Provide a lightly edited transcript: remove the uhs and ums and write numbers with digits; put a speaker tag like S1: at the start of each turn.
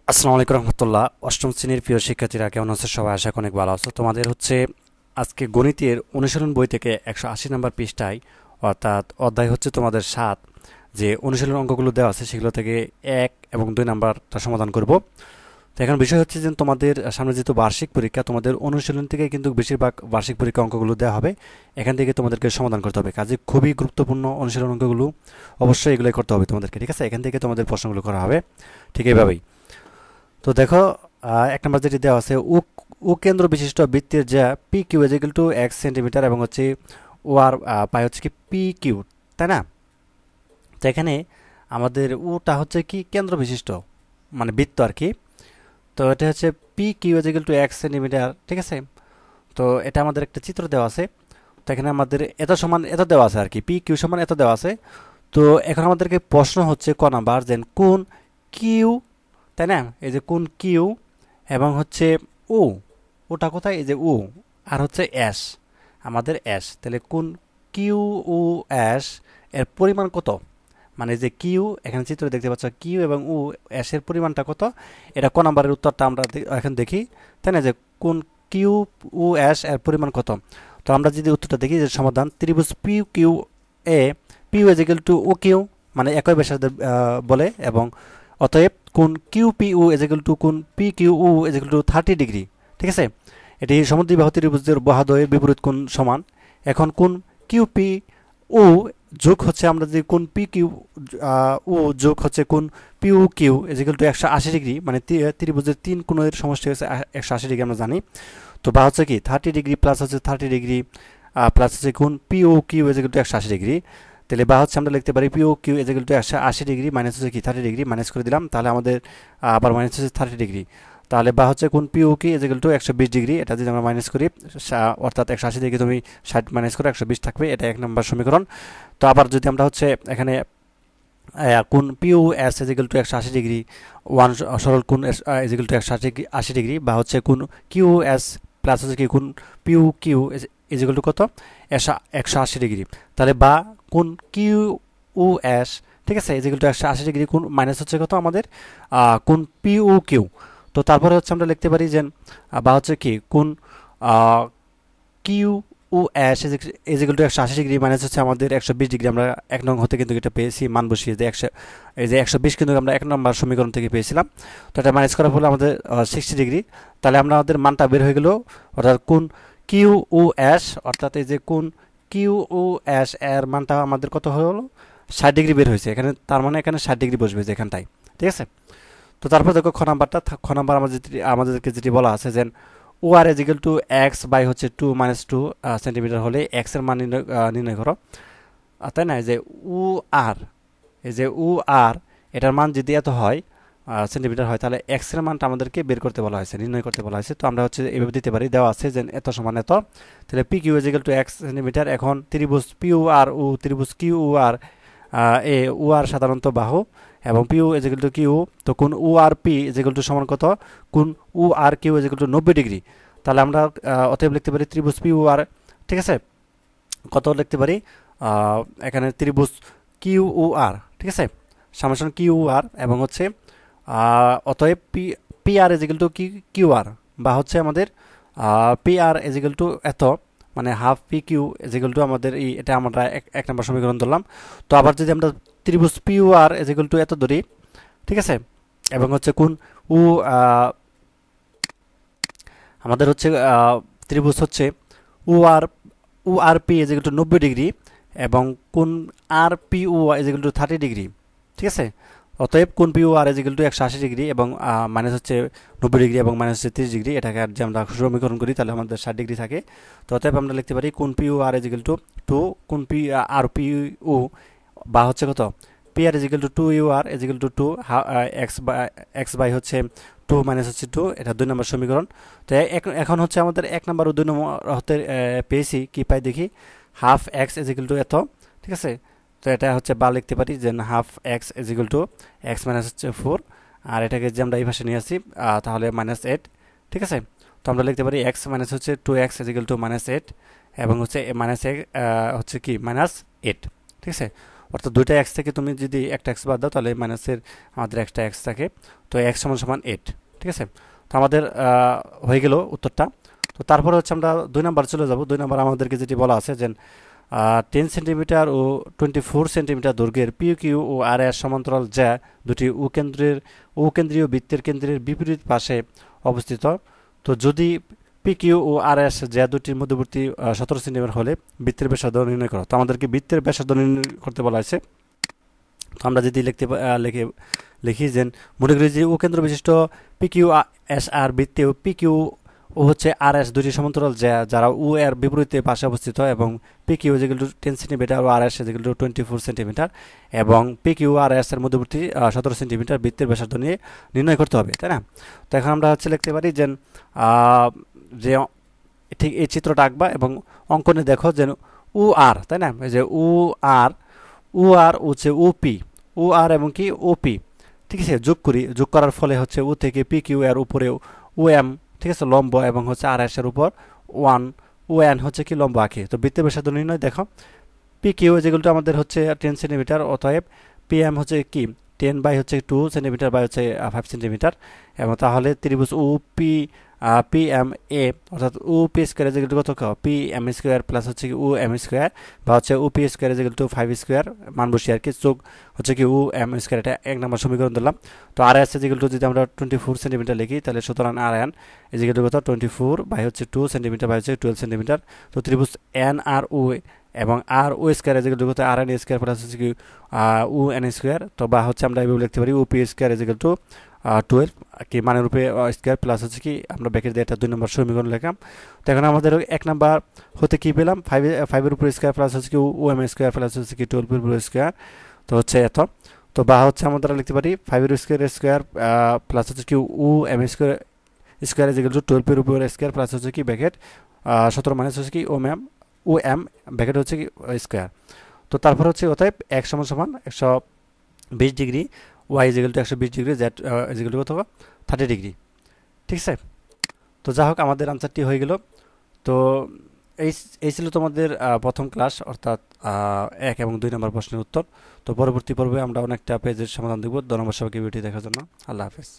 S1: আসসালামু আলাইকুম রহমতুল্লাহ। অষ্টম শ্রেণীর প্রিয় শিক্ষার্থীরা কেমন আছো? সবাই আশা করি অনেক ভালো আছো। তোমাদের হচ্ছে আজকে গণিতের অনুশীলন বই থেকে 180 নম্বর পৃষ্ঠায়, অর্থাৎ অধ্যায় হচ্ছে তোমাদের 7, যে অনুশীলন অঙ্কগুলো দেওয়া আছে সেগুলো থেকে 1 এবং 2 নাম্বারটা সমাধান করব। তো এখন বিষয় হচ্ছে যে তোমাদের সামনে যেহেতু বার্ষিক পরীক্ষা, তোমাদের অনুশীলন থেকে কিন্তু বেশিরভাগ বার্ষিক পরীক্ষা অঙ্কগুলো দেওয়া হবে, এখান থেকে তোমাদেরকে সমাধান করতে হবে। কাজে খুবই গুরুত্বপূর্ণ অনুশীলন অঙ্কগুলো, অবশ্যই এগুলোই করতে হবে তোমাদেরকে, ঠিক আছে? এখান থেকে তোমাদের প্রশ্নগুলো করা হবে ঠিক এইভাবেই। তো দেখো, এক নম্বর যেটি দেওয়া আছে, ও ও কেন্দ্র বিশিষ্ট বৃত্তের যা P Q equal to 1 centimetre এবং হচ্ছে ও আর পাই হচ্ছে কি পি কিউ, তাই না? তো এখানে আমাদের ওটা হচ্ছে কি কেন্দ্র বিশিষ্ট, মানে বৃত্ত আর কি। তো এটা হচ্ছে P Q equal to 1 centimetre, ঠিক আছে? তো এটা আমাদের একটা চিত্র দেওয়া আছে। তো এখানে আমাদের এত সমান এত দেওয়া আছে আর কি, পি কিউ সমান এত দেওয়া আছে। তো এখন আমাদেরকে প্রশ্ন হচ্ছে ক নাম্বার, যে কোন কিউ, তাই না? এই যে কোন কিউ এবং হচ্ছে ও, ওটা কোথায়? এই যে ও, আর হচ্ছে অ্যাশ, আমাদের অ্যাশ। তাহলে কোন কিউ ও অ্যাশ এর পরিমাণ কত? মানে যে কিউ, এখানে চিত্রে দেখতে পাচ্ছ কিউ এবং ও অ্যাশের পরিমাণটা কত, এটা ক নাম্বারের উত্তরটা আমরা এখন দেখি, তাই না? যে কোন কিউ ও অ্যাশ এর পরিমাণ কত। তো আমরা যদি উত্তরটা দেখি, যে সমাধান ত্রিভুজ P Q A P is equal to O Q, মানে একই ব্যাসার্ধের বলে, এবং অতএব কোন Q P O is equal to কোন P Q O is equal to 30 degree, ঠিক আছে? এটি সমদ্বিবাহু ত্রিভুজের বাহুদ্বয়ের বিপরীত কোণ সমান। এখন কোন কিউ পি ও যোগ হচ্ছে, আমরা যদি কোন পি কিউ ও যোগ হচ্ছে কোন P O Q is equal to 180 degree, মানে ত্রিভুজের তিন কোণের সমষ্টি হচ্ছে 180 ডিগ্রি আমরা জানি। তো বা হচ্ছে কি 30 ডিগ্রি প্লাস হচ্ছে 30 ডিগ্রি প্লাস হচ্ছে কোন P O Q is equal to 180 degree. তাহলে বা হচ্ছে আমরা লিখতে পারি P O Q is equal to 180 degree minus হচ্ছে কি 30 ডিগ্রি, মাইনাস করে দিলাম, তাহলে আমাদের আবার মাইনাস হচ্ছে 30 ডিগ্রি। তাহলে বা হচ্ছে কোন পি ও কি ইজ ইকুয়াল টু 120 ডিগ্রি, এটা যদি আমরা মাইনাস করি, অর্থাৎ 180 থেকে তুমি 60 মাইনাস করে 120 থাকবে, এটা 1 নম্বর সমীকরণ। তো আবার যদি আমরা হচ্ছে এখানে কোন P U S is equal to 180 degree, one সরল কোন ইজ ইকুয়াল টু 180 ডিগ্রি, বা হচ্ছে কোন কিউ এস প্লাস হচ্ছে কি কোন P U Q is equal to কত, 180 ডিগ্রি। তাহলে বা কোন কিউ ও এস, ঠিক আছে, ইজ ইকুয়াল টু 180 ডিগ্রি, কোন মাইনাস হচ্ছে কত আমাদের কোন পিউ কিউ। তো তারপরে হচ্ছে আমরা লিখতে পারি যে বা হচ্ছে কি কোন Q O S is equal to 180 degree minus হচ্ছে আমাদের 120 ডিগ্রি। আমরা 1 নং হতে কিন্তু এটা পেয়েছি, মান বসিয়ে যে 100, এই যে 120 কিন্তু আমরা 1 নম্বর সমীকরণ থেকে পেয়েছিলাম। তো এটা মাইনাস করার ফলে আমাদের 60 ডিগ্রি। তাহলে আমরা আমাদের মানটা বের হয়ে গেল, অর্থাৎ কোন কিউ ও অ্যাশ, অর্থাৎ এই যে কোন কিউ ও অ্যাশ এর মানটা আমাদের কত হলো, 60 ডিগ্রি বের হয়েছে এখানে। তার মানে এখানে 60 ডিগ্রি বসবে যে এখানটায়, ঠিক আছে? তো তারপর দেখো খ নাম্বারটা, খ নাম্বার আমাদেরকে যেটি বলা আছে যে O R is equal to X by হচ্ছে 2 - 2 সেন্টিমিটার হলে এক্স এর মান নির্ণয় করো, তাই না? এই যে ও আর, এই যে ও আর, এটার মান যদি এত হয় সেন্টিমিটার হয়, তাহলে এক্স এর মানটা আমাদেরকে বের করতে বলা হয়েছে, নির্ণয় করতে বলা হয়েছে। তো আমরা হচ্ছে এভাবে দিতে পারি, দেওয়া আছে যে এত সমান এত, তাহলে P Q is equal to X centimetre. এখন ত্রিভুজ পিউ আর ও ত্রিভুজ কিউ আর এ ও আর সাধারণত বাহু, এবং PQ is equal to Q. তো কোন O R P is equal to সমান কত, কোন O R Q is equal to 90 degree. তাহলে আমরা অতএব লিখতে পারি ত্রিভুজ পিউ আর, ঠিক আছে, কত লিখতে পারি এখানে ত্রিভুজ কিউ ও আর, ঠিক আছে, সামেশন কিউ আর, এবং হচ্ছে অতএব P P R is equal to Q R, বা হচ্ছে আমাদের P R is equal to এত, মানে half P Q is equal to আমাদের এই, এটা আমরা 1 নম্বর সমীকরণ ধরলাম। তো আবার যদি আমরা ত্রিভুজ পিউ আর ইজ ইকুয়াল টু এত ধরি, ঠিক আছে, এবং হচ্ছে কোন ও আমাদের হচ্ছে ত্রিভুজ হচ্ছে O R, O R P is equal to 90 degree, এবং কোন R P O is equal to 30 degree, ঠিক আছে? অতএব কোন P O R is equal to 180 degree, এবং মাইনাস হচ্ছে 90 ডিগ্রি, এবং মাইনাস হচ্ছে 30 ডিগ্রি। এটাকে আর যে আমরা সমীকরণ করি তাহলে আমাদের 60 ডিগ্রি থাকে। তো অতএব আমরা লিখতে পারি কোন P O R is equal to 2, কোন পি আর পি ও, বা হচ্ছে কত, P R is equal to 2 U R is equal to 2 X by হচ্ছে 2 মাইনাস হচ্ছে 2, এটা 2 নম্বর সমীকরণ। তো এখন হচ্ছে আমাদের 1 নম্বর ও 2 নম্বর হতে পেয়েছি, কি পাই দেখি, half x is equal to এত, ঠিক আছে? তো এটা হচ্ছে বা লিখতে পারি যে half x is equal to x minus হচ্ছে 4, আর এটাকে যে আমরা এই ভাষায় নিয়ে আসি তাহলে -8, ঠিক আছে? তো আমরা লিখতে পারি এক্স মাইনাস হচ্ছে 2x ইজ ইকুয়াল টু -8, এবং হচ্ছে মাইনাস হচ্ছে কি -8, ঠিক আছে? অর্থাৎ দুইটা এক্স থেকে তুমি যদি একটা এক্স বাদ দাও তাহলে মাইনাসের আমাদের একটা এক্স থাকে, তো এক্স সমান সমান 8। ঠিক আছে, তো আমাদের হয়ে গেল উত্তরটা। তো তারপরে হচ্ছে আমরা 2 নাম্বার চলে যাব। 2 নাম্বার আমাদেরকে যেটি বলা আছে যে 10 সেন্টিমিটার ও 24 সেন্টিমিটার দৈর্ঘ্যের পিউ কিউ ও আর এর সমান্তরাল যা দুটি কেন্দ্রীয় বৃত্তের কেন্দ্রের বিপরীত পাশে অবস্থিত। তো যদি পি কিউ ও আর এস যা দুটির মধ্যবর্তী 17 সেন্টিমিটার হলে বৃত্তের ব্যাসার্ধ নির্ণয় করো। তো আমাদেরকে বৃত্তের ব্যাসার্ধ নির্ণয় করতে বলা হয়েছে। তো আমরা যদি লিখি যে মনে করি যে ও কেন্দ্র বিশিষ্ট পি কিউ এস আর বৃত্তে পি কিউ ও হচ্ছে আর এস দুটি সমান্তরাল যারা ও এর বিপরীতে পাশে অবস্থিত, এবং পি কিউ যেগুলো 10 সেন্টিমিটার ও আর এস যেগুলো 24 সেন্টিমিটার, এবং পি কিউ আর এস এর মধ্যবর্তী 17 সেন্টিমিটার বৃত্তের ব্যাসার্ধ নিয়ে নির্ণয় করতে হবে, তাই না? তো এখন আমরা হচ্ছে লিখতে পারি যে ঠিক এই চিত্রটা আঁকবা এবং অঙ্কনে দেখো যে ও আর, তাই না, এই যে ও আর হচ্ছে ওপি, ও আর এবং কি ওপি, ঠিক আছে, যোগ করার ফলে হচ্ছে ও থেকে পি কিউ এর উপরে ও এম, ঠিক আছে, লম্ব, এবং হচ্ছে আর এস এর উপর ও এন হচ্ছে কি লম্ব আঁকি। তো বৃত্তের ব্যাসার্ধ নির্ণয় দেখো, পি কিউ যেগুলো আমাদের হচ্ছে 10 সেন্টিমিটার, অতএব পি এম হচ্ছে কি 10 বাই হচ্ছে 2 সেন্টিমিটার বাই হচ্ছে 5 সেন্টিমিটার, এবং তাহলে ত্রিভুজ ও পি এম এ অর্থাৎ ও পি স্কোয়ার যেগুলো কত পি এম স্কোয়ার প্লাস হচ্ছে কি ও এম স্কোয়ার, বা হচ্ছে ও পি স্কোয়ার যেগুলো 5 স্কোয়ার মান বসি আর কি, যোগ হচ্ছে কি ও এম স্কোয়ার, এটা 1 নম্বর সমীকরণ দিলাম। তো আর এস যেগুলো যদি আমরা 24 সেন্টিমিটার লিখি তাহলে সুতরাং আর এন এই যেগুলো কত 24 বাই হচ্ছে 2 সেন্টিমিটার বাই হচ্ছে 12 সেন্টিমিটার। তো ত্রিভুজ এন আর ও এবং আর ও স্কোয়ার যেগুলো হচ্ছে আর এন স্কোয়ার প্লাস হচ্ছে কি ও এন স্কোয়ার, তো বা হচ্ছে আমরা এইভাবে লিখতে পারি ও পি স্কোয়ার যেগুলো 12 কি মানে রূপে স্কোয়ার প্লাস হচ্ছে কি আমরা ব্যাকেট দিয়ে একটা 2 নম্বর সমীকরণ লিখলাম। তো এখন আমাদের 1 নাম্বার হতে কি পেলাম 5 এর উপর স্কোয়ার প্লাস হচ্ছে কি ও এম স্কোয়ার প্লাস হচ্ছে কি 12 এর উপর স্কোয়ার, তো হচ্ছে এত। তো বা হচ্ছে আমরা লিখতে পারি 5 এর স্কোয়ার প্লাস হচ্ছে কি ও এম স্কোয়ার যেগুলো 12 এর উপর স্কোয়ার প্লাস হচ্ছে কি ব্যাকেট 17 মাইনাস হচ্ছে কি ও এম ব্যাকেট হচ্ছে কি স্কোয়ার। তো তারপর হচ্ছে অতএব x সমান সমান 120 degree, Y is equal to 120 degree, Z is equal to কত 30 ডিগ্রি। ঠিক আছে, তো যা হোক আমাদের আনসারটি হয়ে গেল। তো এই ছিল তোমাদের প্রথম ক্লাস, অর্থাৎ 1 এবং 2 নম্বর প্রশ্নের উত্তর। তো পরবর্তী পর্বে আমরা অনেকটা পেজের সমাধান দেখব। ধন্যবাদ সবাইকে ভিডিওটি দেখার জন্য। আল্লাহ হাফেজ।